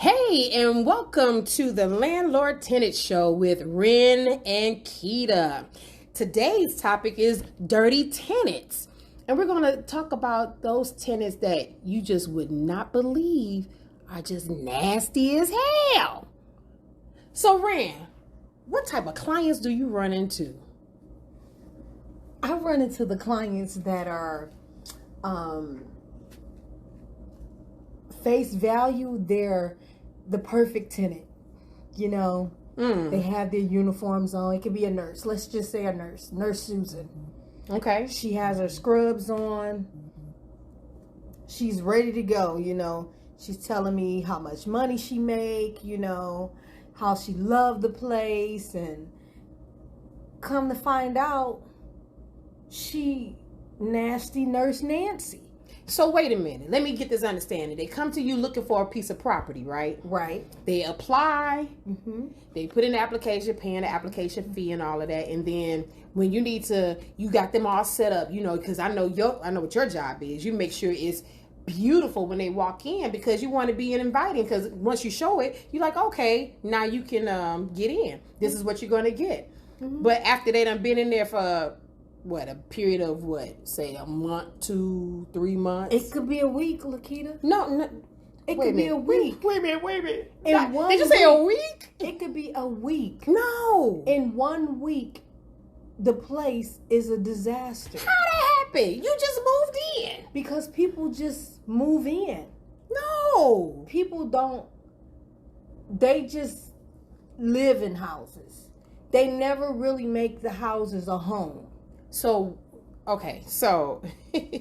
Hey, and welcome to the Landlord Tenant Show with Ren and Keita. Today's topic is dirty tenants. And we're going to talk about those tenants that you just would not believe are just nasty as hell. So, Ren, what type of clients do you run into? I run into the clients that are face value, they're the perfect tenant. You know, they have their uniforms on. It could be a nurse. Let's just say a nurse. Nurse Susan. Okay. She has her scrubs on. She's ready to go, you know. She's telling me how much money she make, you know, how she loved the place, and come to find out, she nasty Nurse Nancy. So wait a minute. Let me get this understanding. They come to you looking for a piece of property, right? Right. They apply. They put in the application, paying the application fee and all of that. And then when you need to, you got them all set up, you know, because I know what your job is. You make sure it's beautiful when they walk in because you want to be inviting. Because once you show it, you're like, okay, now you can get in. This is what you're going to get. But after they done been in there for a period of say a month, 2, 3 months? It could be a week, Lakita. No. It could be a week. Wait a minute. Did you say a week? It could be a week. No. In 1 week, the place is a disaster. How that happened? You just moved in. Because people just move in. No. People don't. They just live in houses. They never really make the houses a home. So, okay, so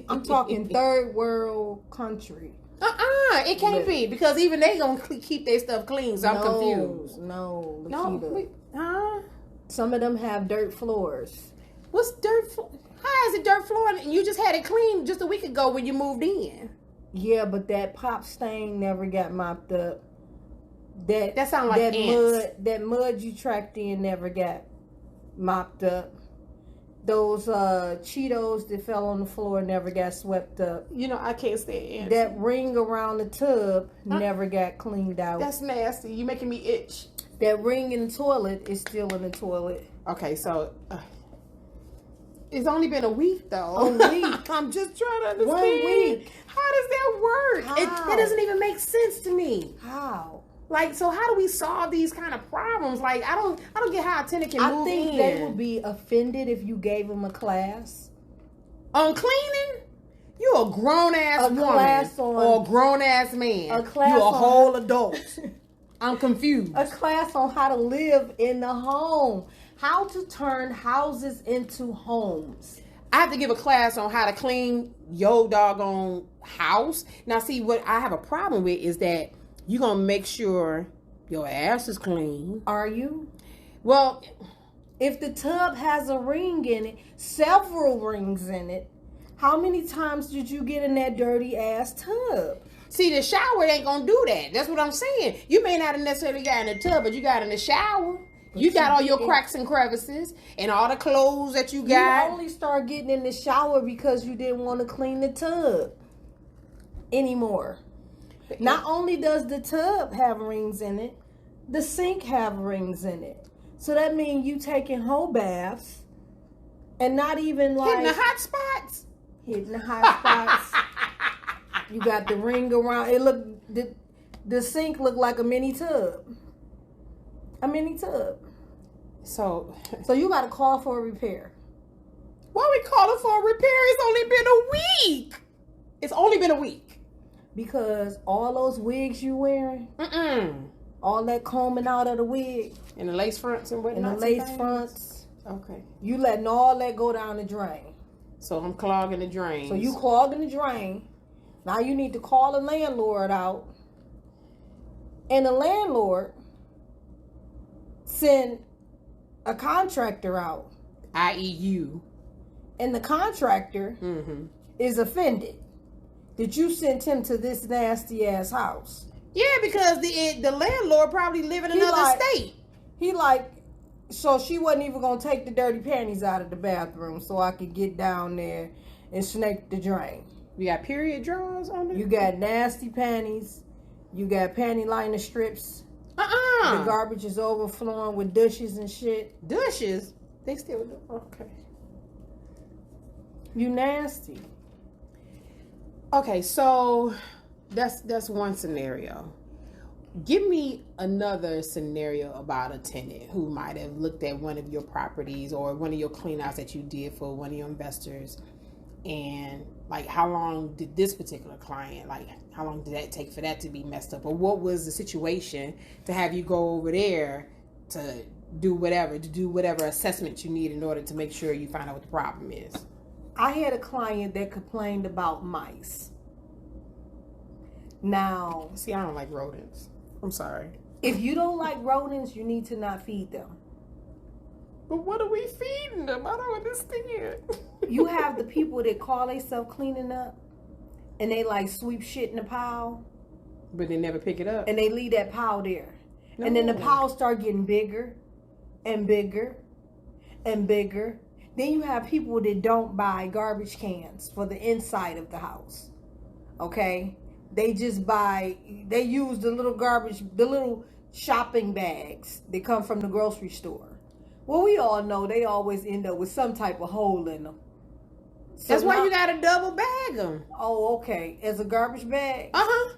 I'm talking third world country. It can't be because even they gonna keep their stuff clean. So I'm confused. No, Lakita. No, Some of them have dirt floors. What's dirt floor? How is it dirt floor? And you just had it clean just a week ago when you moved in. Yeah, but that pop stain never got mopped up. That sounds like ants. That mud you tracked in never got mopped up. Those Cheetos that fell on the floor never got swept up. You know, I can't stand ants. That ring around the tub never got cleaned out. That's nasty. You making me itch. That ring in the toilet is still in the toilet. Okay, so it's only been a week, though. A week. I'm just trying to understand. 1 week. How does that work? How? It doesn't even make sense to me. How? Like, so how do we solve these kind of problems? Like, I don't get how a tenant can move in. I think they would be offended if you gave them a class. On cleaning? You a grown-ass woman. Class on, or a grown-ass man. A class you a on, whole adult. I'm confused. A class on how to live in the home. How to turn houses into homes. I have to give a class on how to clean your doggone house. Now, see, what I have a problem with is that you're going to make sure your ass is clean. Are you? Well, if the tub has a ring in it, several rings in it, how many times did you get in that dirty ass tub? See, the shower ain't going to do that. That's what I'm saying. You may not have necessarily got in the tub, but you got in the shower. You got all your cracks and crevices and all the clothes that you got. You only start getting in the shower because you didn't want to clean the tub anymore. Not only does the tub have rings in it, the sink have rings in it. So that means you taking whole baths and not even like hitting the hot spots. Hitting the hot spots. You got the ring around. It look the sink looked like a mini tub. A mini tub. So you got to call for a repair. Why we calling for a repair? It's only been a week. It's only been a week. Because all those wigs you wearing, all that combing out of the wig, and the lace fronts and whatnot, and the lace fronts, okay, you letting all that go down the drain. So I'm clogging the drain. So you clogging the drain. Now you need to call the landlord out, and the landlord send a contractor out, i.e. you, and the contractor is offended that you sent him to this nasty ass house. Yeah, because the landlord probably live in another state. He like, so she wasn't even gonna take the dirty panties out of the bathroom so I could get down there and snake the drain. You got period drawers on there? You got nasty panties You got panty liner strips. The garbage is overflowing with dishes and shit. Dishes? They still do. Okay. You nasty. Okay, so that's one scenario. Give me another scenario about a tenant who might have looked at one of your properties or one of your cleanouts that you did for one of your investors, and like how long did this particular client, like how long did that take for that to be messed up, or what was the situation to have you go over there to do whatever assessment you need in order to make sure you find out what the problem is? I had a client that complained about mice. Now, see, I don't like rodents. I'm sorry. If you don't like rodents, you need to not feed them. But what are we feeding them? I don't understand. You have the people that call themselves cleaning up, and they like sweep shit in the pile. But they never pick it up. And they leave that pile there. No. And then the piles start getting bigger and bigger and bigger. Then you have people that don't buy garbage cans for the inside of the house. Okay? They just they use the little shopping bags that come from the grocery store. Well, we all know they always end up with some type of hole in them. So that's why you got to double bag them. Oh, okay. As a garbage bag? Uh-huh.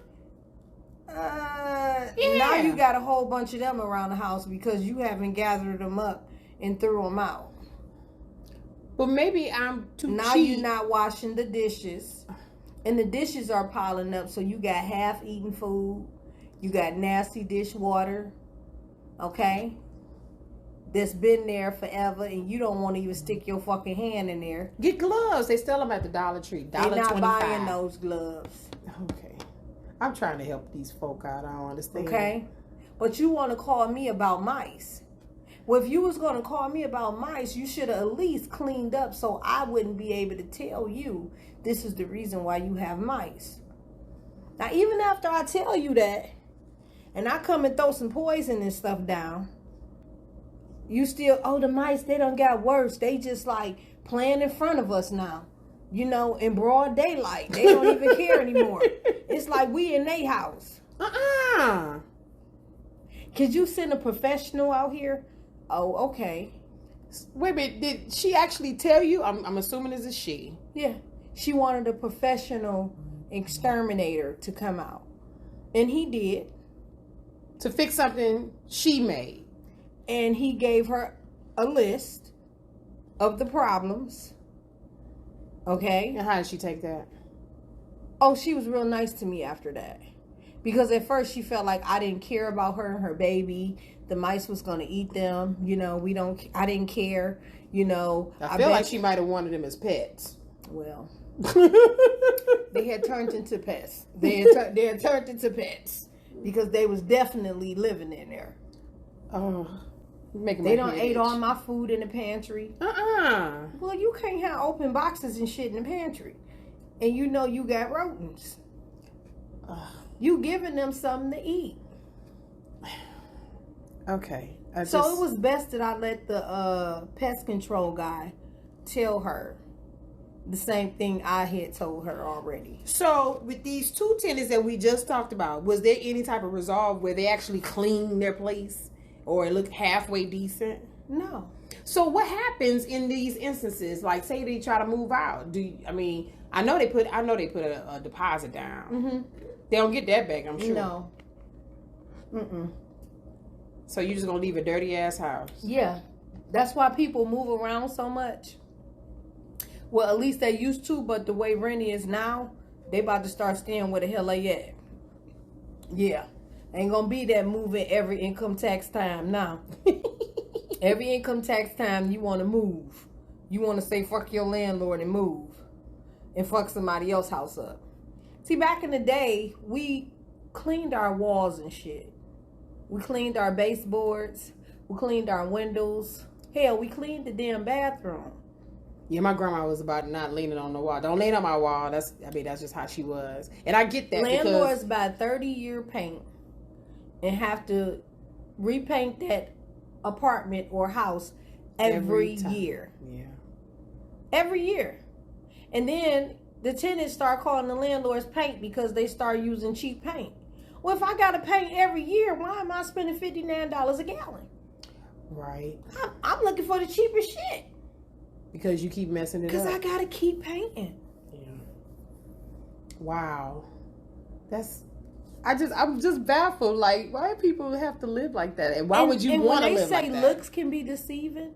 Yeah. Now you got a whole bunch of them around the house because you haven't gathered them up and threw them out. But maybe I'm too Now cheap. You're not washing the dishes. And the dishes are piling up, so you got half-eaten food. You got nasty dishwater, okay? That's been there forever, and you don't want to even stick your fucking hand in there. Get gloves. They sell them at the Dollar Tree. They're not buying those gloves. Okay. I'm trying to help these folk out. I don't understand. Okay? But you want to call me about mice. Well, if you was going to call me about mice, you should have at least cleaned up so I wouldn't be able to tell you this is the reason why you have mice. Now, even after I tell you that, and I come and throw some poison and stuff down, you still, oh, the mice, they done got worse. They just like playing in front of us now. You know, in broad daylight. They don't even care anymore. It's like we in their house. Could you send a professional out here? Oh, okay. Wait a minute. Did she actually tell you? I'm assuming it's a she. Yeah. She wanted a professional exterminator to come out. And he did. To fix something she made. And he gave her a list of the problems. Okay? And how did she take that? Oh, she was real nice to me after that. Because at first she felt like I didn't care about her and her baby. The mice was going to eat them. You know, I didn't care. You know. I feel like she might have wanted them as pets. Well. They had turned into pets. They had turned into pets. Because they was definitely living in there. Oh. They done ate all my food in the pantry. Well, you can't have open boxes and shit in the pantry. And you know you got rodents. You giving them something to eat. Okay. So it was best that I let the pest control guy tell her the same thing I had told her already. So with these two tenants that we just talked about, was there any type of resolve where they actually cleaned their place or it looked halfway decent? No. So what happens in these instances? Like, say they try to move out. I know they put a deposit down. Mm-hmm. They don't get that back, I'm sure. No. Mm-mm. So you just gonna leave a dirty ass house? Yeah. That's why people move around so much. Well, at least they used to, but the way rent is now, they about to start staying where the hell they at. Yeah. Ain't gonna be that moving every income tax time now. Every income tax time you want to move. You want to say fuck your landlord and move. And fuck somebody else's house up. See, back in the day, we cleaned our walls and shit. We cleaned our baseboards. We cleaned our windows. Hell, we cleaned the damn bathroom. Yeah, my grandma was about not leaning on the wall. Don't lean on my wall. That's just how she was. And I get that. Landlords buy 30-year paint and have to repaint that apartment or house every year. Yeah. Every year. And then the tenants start calling the landlords paint because they start using cheap paint. Well, if I got to paint every year, why am I spending $59 a gallon? Right. I'm looking for the cheapest shit. Because you keep messing it up. Because I got to keep painting. Yeah. Wow. I'm just baffled. Like, why do people have to live like that? And why would you want to live like that? When they say looks can be deceiving,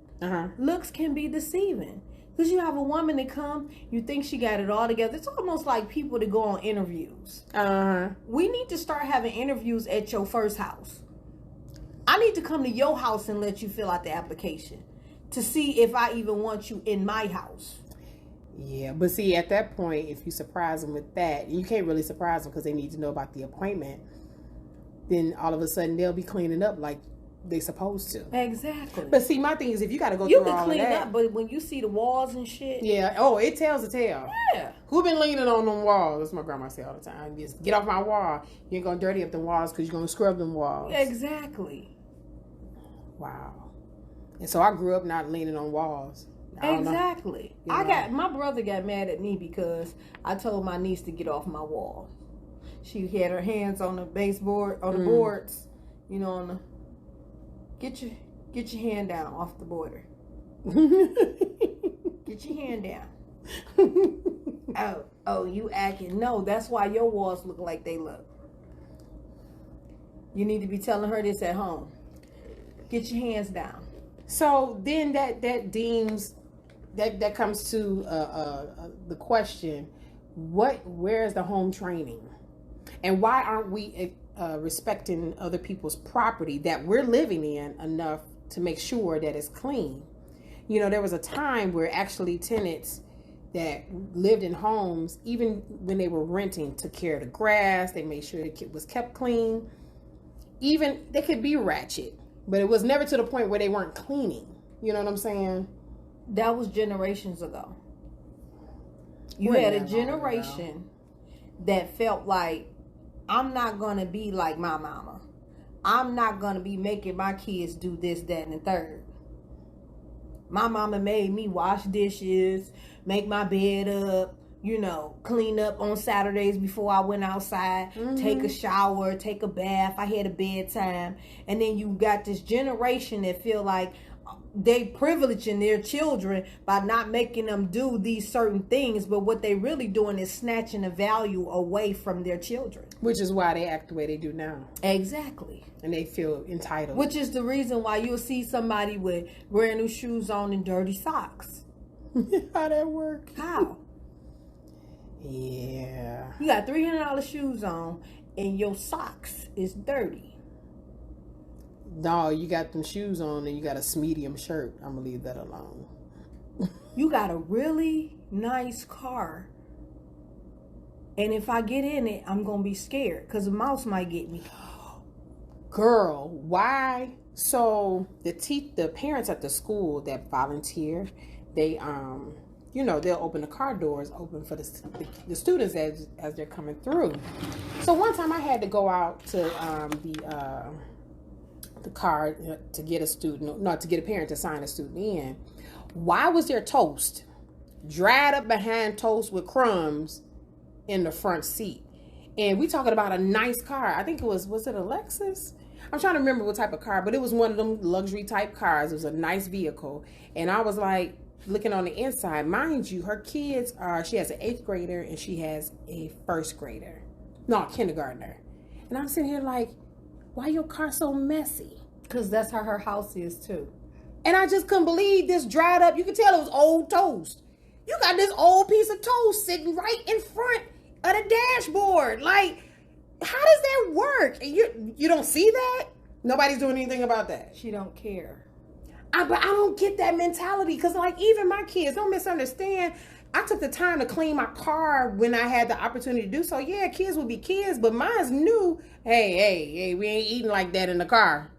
looks can be deceiving. Because you have a woman that come, you think she got it all together. It's almost like people that go on interviews. We need to start having interviews at your first house. I need to come to your house and let you fill out the application to see if I even want you in my house. Yeah, but see, at that point, if you surprise them with that, you can't really surprise them because they need to know about the appointment. Then all of a sudden, they'll be cleaning up like they supposed to. Exactly. But see, my thing is, if you got to go through all of that, you can clean up, but when you see the walls and shit, yeah. Oh, it tells a tale. Yeah. Who been leaning on them walls? That's what my grandma say all the time. Just get off my wall. You ain't gonna dirty up them walls because you're gonna scrub them walls. Exactly. Wow. And so I grew up not leaning on walls. Exactly. My brother got mad at me because I told my niece to get off my wall. She had her hands on the baseboard, on the boards, you know, on the get your hand down off the border. Get your hand down. Oh, you acting. No, that's why your walls look like they look. You need to be telling her this at home. Get your hands down. So then that deems that comes to the question: where's the home training, and why aren't we respecting other people's property that we're living in enough to make sure that it's clean? You know, there was a time where actually tenants that lived in homes, even when they were renting, took care of the grass. They made sure it was kept clean. Even they could be ratchet, but it was never to the point where they weren't cleaning. You know what I'm saying? That was generations ago. You had a generation that felt like, I'm not going to be like my mama. I'm not going to be making my kids do this, that, and the third. My mama made me wash dishes, make my bed up, you know, clean up on Saturdays before I went outside, take a shower, take a bath. I had a bedtime. And then you got this generation that feel like they privileging their children by not making them do these certain things, but what they really doing is snatching the value away from their children. Which is why they act the way they do now. Exactly. And they feel entitled. Which is the reason why you'll see somebody with brand new shoes on and dirty socks. How that work? How? Yeah. You got $300 shoes on and your socks is dirty. No, you got them shoes on and you got a medium shirt. I'm going to leave that alone. You got a really nice car. And if I get in it, I'm going to be scared because a mouse might get me. Girl, why? So the parents at the school that volunteer, they, you know, they'll open the car doors open for the students as they're coming through. So one time I had to go out to the car to get a parent to sign a student in. Why was there toast dried up behind toast with crumbs in the front seat? And we talking about a nice car. I think it was it a Lexus? I'm trying to remember what type of car, but it was one of them luxury type cars. It was a nice vehicle. And I was like, looking on the inside, mind you, her kids she has an 8th grader and she has a 1st grader. No, a kindergartner. And I'm sitting here like, why your car so messy? Because that's how her house is too. And I just couldn't believe this dried up. You could tell it was old toast. You got this old piece of toast sitting right in front of the dashboard. Like, how does that work? You don't see that? Nobody's doing anything about that. She don't care. But I don't get that mentality because, like, even my kids, don't misunderstand. I took the time to clean my car when I had the opportunity to do so. Yeah, kids will be kids, but mine's new. Hey, we ain't eating like that in the car.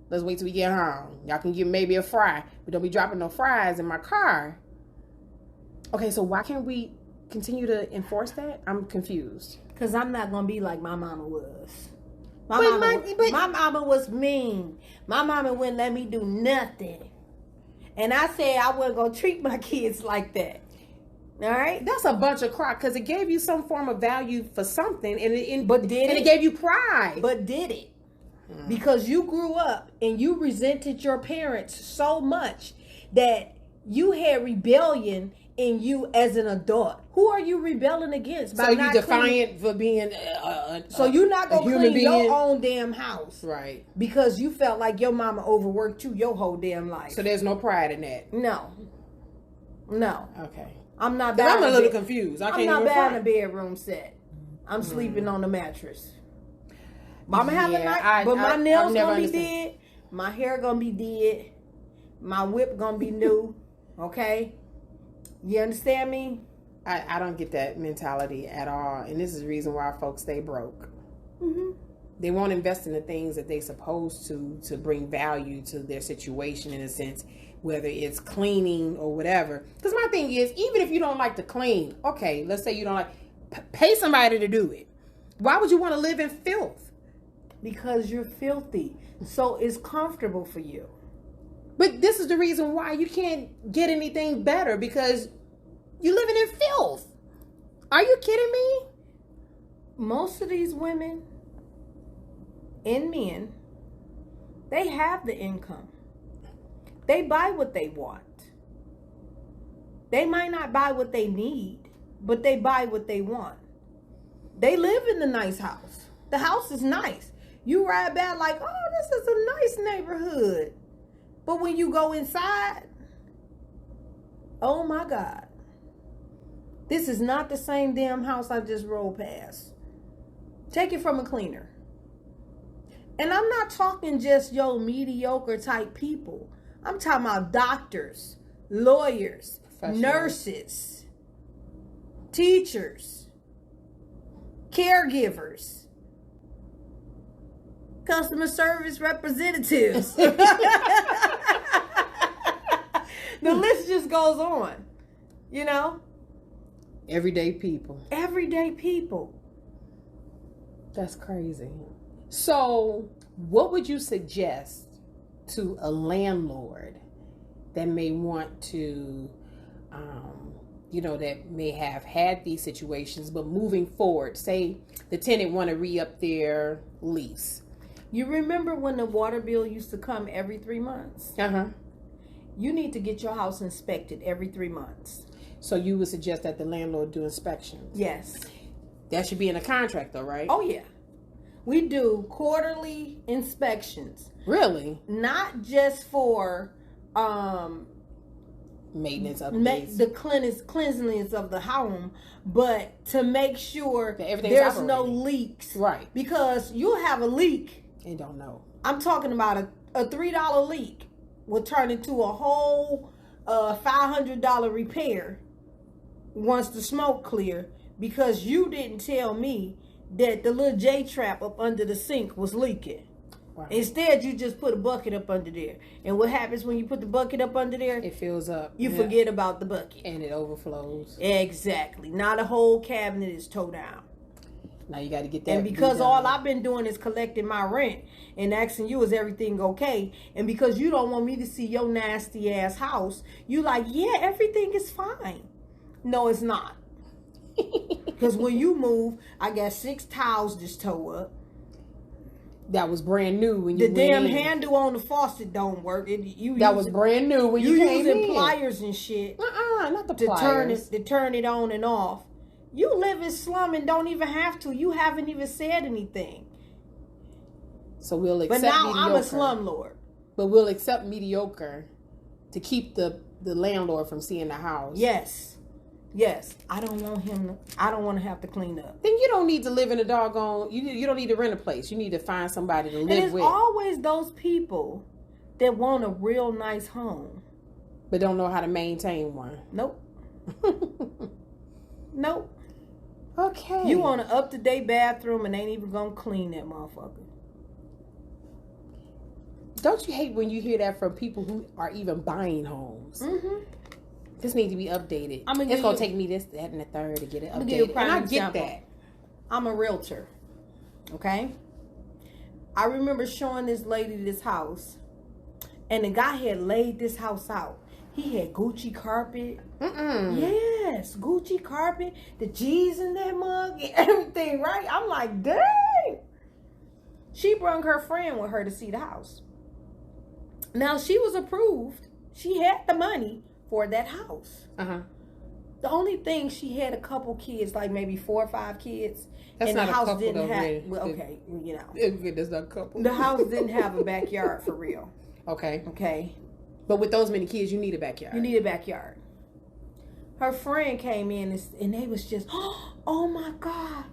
Let's wait till we get home. Y'all can get maybe a fry, but don't be dropping no fries in my car. Okay, so why can't we continue to enforce that? I'm confused. Because I'm not going to be like my mama was. My mama was mean. My mama wouldn't let me do nothing. And I said I wasn't going to treat my kids like that. All right. That's a bunch of crap because it gave you some form of value for something, and it gave you pride. But did it? Because you grew up and you resented your parents so much that you had rebellion in you as an adult. Who are you rebelling against? So you defiant for being so you're not going to clean your own damn house. Right. Because you felt like your mama overworked you your whole damn life. So there's no pride in that? No. Okay. I'm not buying a little confused. I'm not buying a bedroom set. I'm sleeping on the mattress. Mama have a night, but my nails gonna be dead. My hair gonna be dead. My whip gonna be new. Okay? You understand me? I don't get that mentality at all. And this is the reason why folks stay broke. Mm-hmm. They won't invest in the things that they're supposed to bring value to their situation, in a sense, whether it's cleaning or whatever. Because my thing is, even if you don't like to clean, okay, let's say you don't like, pay somebody to do it. Why would you want to live in filth? Because you're filthy. So it's comfortable for you. But this is the reason why you can't get anything better, because you're living in filth. Are you kidding me? Most of these women and men, they have the income. They buy what they want. They might not buy what they need, but they buy what they want. They live in the nice house. The house is nice. You ride by like, oh, this is a nice neighborhood. But when you go inside, oh my God. This is not the same damn house I just rolled past. Take it from a cleaner. And I'm not talking just mediocre type people. I'm talking about doctors, lawyers, nurses, teachers, caregivers, customer service representatives. The list just goes on, you know? Everyday people. Everyday people. That's crazy. So, what would you suggest to a landlord that may want to, that may have had these situations, but moving forward, say the tenant want to re-up their lease? You remember when the water bill used to come every 3 months? Uh-huh. You need to get your house inspected every 3 months. So you would suggest that the landlord do inspections? Yes. That should be in a contract though, right? Oh, yeah. We do quarterly inspections. Really? Not just for maintenance of the cleanliness of the home, but to make sure that there's no leaks. Right. Because you'll have a leak. And don't know. I'm talking about a $3 leak will turn into a whole $500 repair once the smoke clear, because you didn't tell me that the little J-trap up under the sink was leaking. Wow. Instead, you just put a bucket up under there. And what happens when you put the bucket up under there? It fills up. You forget about the bucket. And it overflows. Exactly. Now the whole cabinet is towed down. Now you got to get that. And because all I've been doing is collecting my rent and asking you, is everything okay? And because you don't want me to see your nasty ass house, you like, yeah, everything is fine. No, it's not. Because when you move, I got 6 towels just toe up. That was brand new when you The damn handle on the faucet don't work. That was brand new when you came in. You using pliers and shit. Not the pliers. To turn it on and off. You live in slum and don't even have to. You haven't even said anything. So we'll accept mediocre. But now mediocre. I'm a slumlord. But we'll accept mediocre to keep the landlord from seeing the house. Yes. I don't want to have to clean up. Then you don't need to live in a doggone. You don't need to rent a place. You need to find somebody to live with. It's always those people that want a real nice home, but don't know how to maintain one. Nope. Nope. Okay. You want an up-to-date bathroom and ain't even gonna clean that motherfucker. Don't you hate when you hear that from people who are even buying homes? Mm-hmm. This needs to be updated. It's gonna take me this, that, and the third to get it updated. And I get that. I'm a realtor. Okay. I remember showing this lady this house, and the guy had laid this house out. He had Gucci carpet. Mm-mm. Yes, Gucci carpet, the G's in that mug, and everything, right? I'm like, dang. She brung her friend with her to see the house. Now, she was approved. She had the money for that house. Uh-huh. The only thing, she had a couple kids, like maybe 4 or 5 kids. That's and not the a house couple, didn't though, have, really. well, okay, you know. That's not a couple. The house didn't have a backyard for real. Okay. Okay. But with those many kids, you need a backyard. You need a backyard. Her friend came in and they was just, oh my God,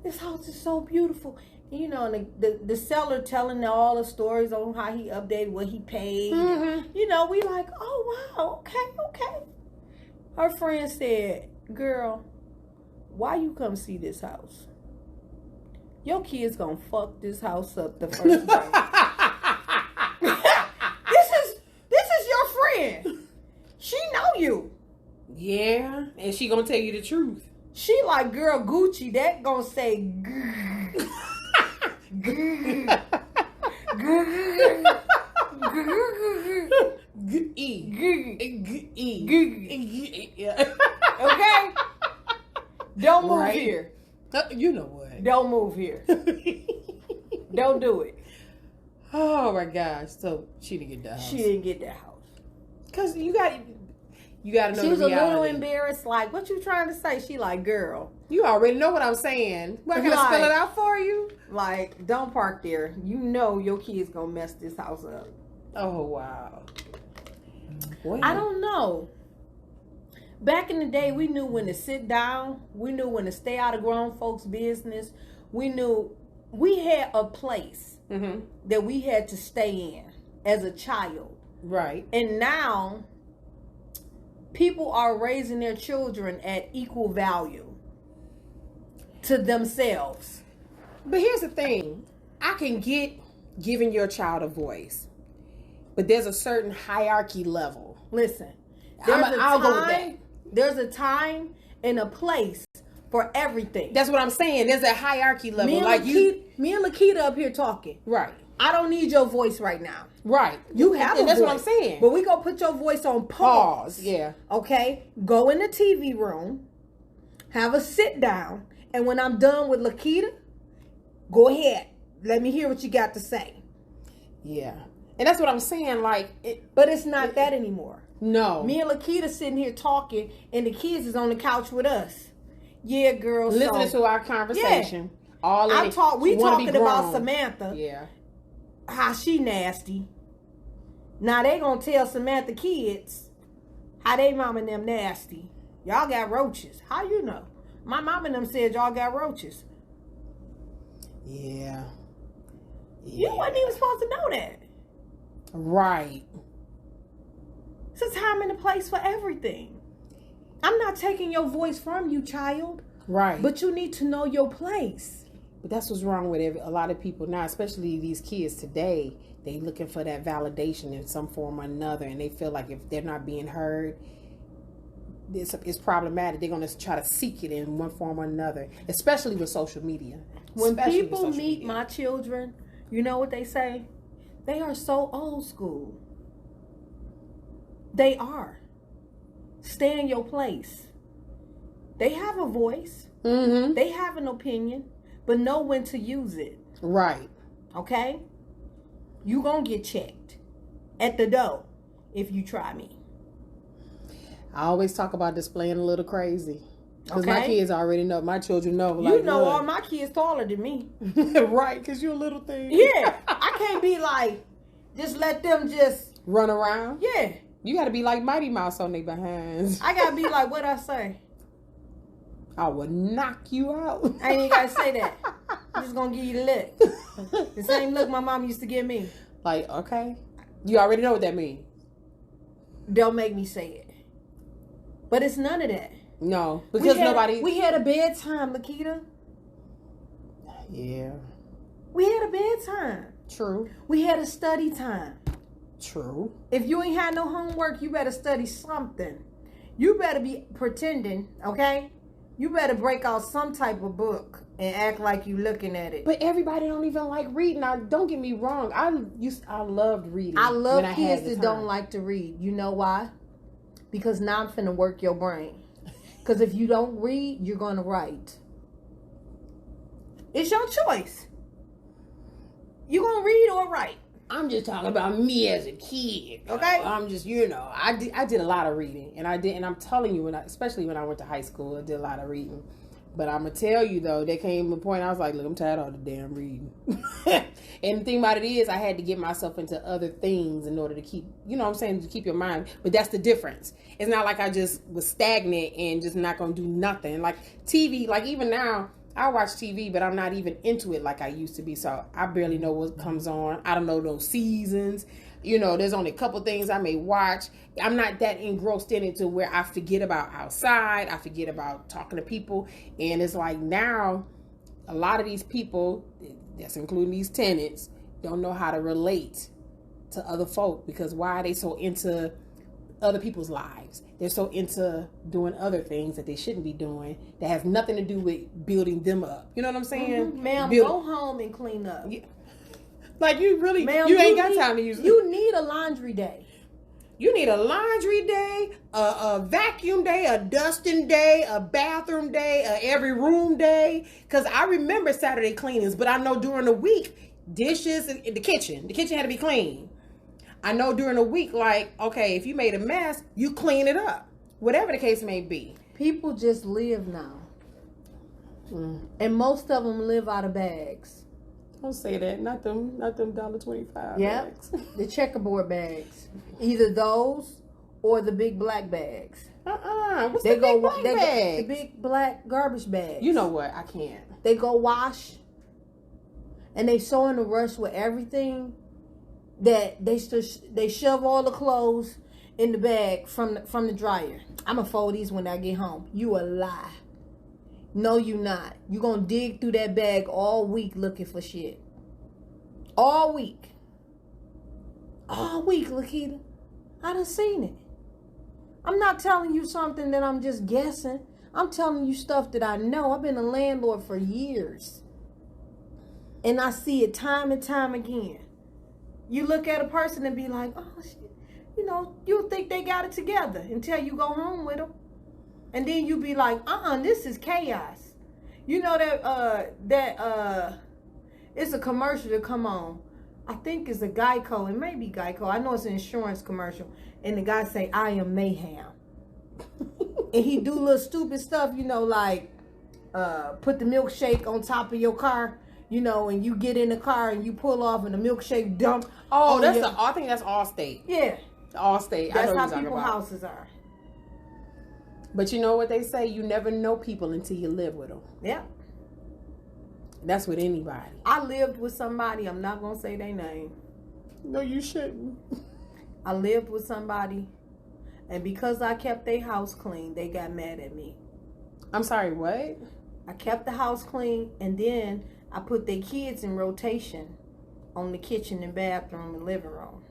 this house is so beautiful. You know, and the seller telling all the stories on how he updated what he paid. Mm-hmm. You know, we like, oh wow, okay. Her friend said, girl, why you come see this house? Your kid's gonna fuck this house up the first day. This is your friend. She know you. Yeah, and she gonna tell you the truth. She like, girl, Gucci, that gonna say okay? Don't move here. You know what? Don't move here. Don't do it. Oh my gosh! So she didn't get the house. She didn't get that house. Cause you got to know. She was the a reality. little embarrassed. Like, what you trying to say? She like, girl. You already know what I'm saying. Well, I gotta Like- spell it out for you. Like, don't park there. You know your kid's gonna mess this house up. Oh wow. Well, I don't know. Back in the day, we knew when to sit down. We knew when to stay out of grown folks' business. We knew we had a place Mm-hmm. that we had to stay in as a child. Right. And now, people are raising their children at equal value to themselves. But here's the thing. I can get giving your child a voice. But there's a certain hierarchy level. Listen, I'll go with that. There's a time and a place for everything. That's what I'm saying. There's a hierarchy level. Me and Lakita up here talking. Right. I don't need your voice right now. Right. You have and a that's voice, what I'm saying. But we gonna put your voice on pause. Yeah. Okay? Go in the TV room, have a sit down, and when I'm done with Lakita, go ahead. Let me hear what you got to say. Yeah. And that's what I'm saying. But it's not that anymore. No. Me and Lakita sitting here talking, and the kids is on the couch with us. Yeah, girl. Listening to our conversation. Yeah. We talking about Samantha. Yeah. How she nasty. Now they gonna tell Samantha kids how they mom and them nasty. Y'all got roaches. How you know? My mom and them said y'all got roaches. Yeah. You wasn't even supposed to know that. Right. It's a time and a place for everything. I'm not taking your voice from you, child. Right. But you need to know your place. But that's what's wrong with a lot of people now, especially these kids today. They looking for that validation in some form or another, and they feel like if they're not being heard, it's problematic. They're going to try to seek it in one form or another, especially with social media. When people meet my children, you know what they say? They are so old school. They are. Stay in your place. They have a voice. Mm-hmm. They have an opinion, but know when to use it. Right. Okay? You gonna get checked at the door if you try me. I always talk about displaying a little crazy. Because Okay. my kids already know. My children know. You know all my kids taller than me. Right, because you're a little thing. Yeah. I can't be like, just let them just run around. Yeah. You got to be like Mighty Mouse on their behinds. I gotta be like, what I say? I would knock you out. I ain't even gotta say that. I'm just gonna give you the lick. The same look my mom used to give me. Like, okay. You already know what that means. Don't make me say it. But it's none of that. No. Because we had a bedtime, Lakita. Yeah. We had a bedtime. True. We had a study time. True. If you ain't had no homework, you better study something. You better be pretending, okay? You better break out some type of book and act like you looking at it. But everybody don't even like reading. Now, don't get me wrong. I loved reading. I love kids that don't like to read. You know why? Because now I'm finna work your brain. Because if you don't read, you're going to write. It's your choice. You going to read or write? I'm just talking about me as a kid. Okay, I'm just, I did a lot of reading, and I'm telling you, especially when I went to high school, I did a lot of reading. But I'm gonna tell you though, there came a point I was like, look, I'm tired of all the damn reading. And the thing about it is, I had to get myself into other things in order to keep, to keep your mind. But that's the difference. It's not like I just was stagnant and just not gonna do nothing. Like TV, like even now, I watch TV, but I'm not even into it like I used to be. So I barely know what comes on. I don't know those seasons. There's only a couple things I may watch. I'm not that engrossed in it to where I forget about outside. I forget about talking to people. And it's like now, a lot of these people, that's including these tenants, don't know how to relate to other folk. Because why are they so into other people's lives? They're so into doing other things that they shouldn't be doing that has nothing to do with building them up. You know what I'm saying? Mm-hmm. Ma'am, go home and clean up. Yeah. Like you really, you ain't got time to use it. You need a laundry day. You need a laundry day, a vacuum day, a dusting day, a bathroom day, a every room day. Because I remember Saturday cleanings, but I know during the week, dishes in the kitchen had to be clean. I know during the week, like, okay, if you made a mess, you clean it up. Whatever the case may be. People just live now. And most of them live out of bags. Don't say that. Not them $1.25 bags. The checkerboard bags. Either those or the big black bags. What's the big black bags? The big black garbage bags. You know what? I can't. They go wash. And they so in a rush with everything that they shove all the clothes in the bag from the dryer. I'm going to fold these when I get home. You a lie. No, you not. You gonna dig through that bag all week looking for shit. All week. All week, Lakita. I done seen it. I'm not telling you something that I'm just guessing. I'm telling you stuff that I know. I've been a landlord for years. And I see it time and time again. You look at a person and be like, oh, shit. You'll think they got it together until you go home with them. And then you be like, this is chaos. You know that it's a commercial that come on. I think it's a Geico. It may be Geico. I know it's an insurance commercial. And the guy say, I am mayhem. And he do little stupid stuff, like put the milkshake on top of your car, and you get in the car and you pull off and the milkshake dump. Oh, I think that's Allstate. Yeah. Allstate. That's how people's houses are. But you know what they say? You never know people until you live with them. Yeah. That's with anybody. I lived with somebody. I'm not going to say their name. No, you shouldn't. I lived with somebody. And because I kept their house clean, they got mad at me. I'm sorry, what? I kept the house clean. And then I put their kids in rotation on the kitchen and bathroom and living room.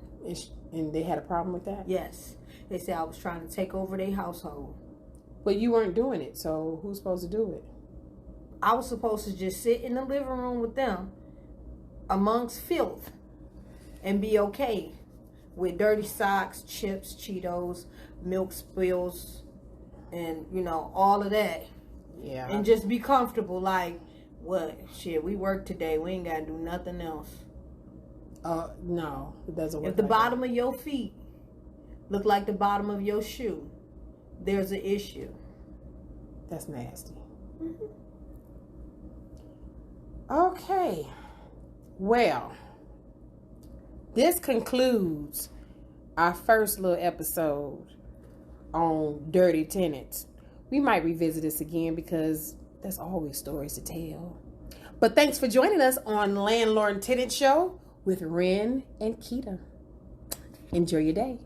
And they had a problem with that? Yes. They said I was trying to take over their household. But you weren't doing it, so who's supposed to do it? I was supposed to just sit in the living room with them amongst filth and be okay with dirty socks, chips, Cheetos, milk spills, and, all of that. Yeah. And just be comfortable like, what? Shit, we work today. We ain't got to do nothing else. No, it doesn't work. If the bottom of your feet look like the bottom of your shoe, there's an issue. That's nasty. Mm-hmm. Okay. Well, this concludes our first little episode on dirty tenants. We might revisit this again because there's always stories to tell. But thanks for joining us on Landlord and Tenant Show with Ren and Keita. Enjoy your day.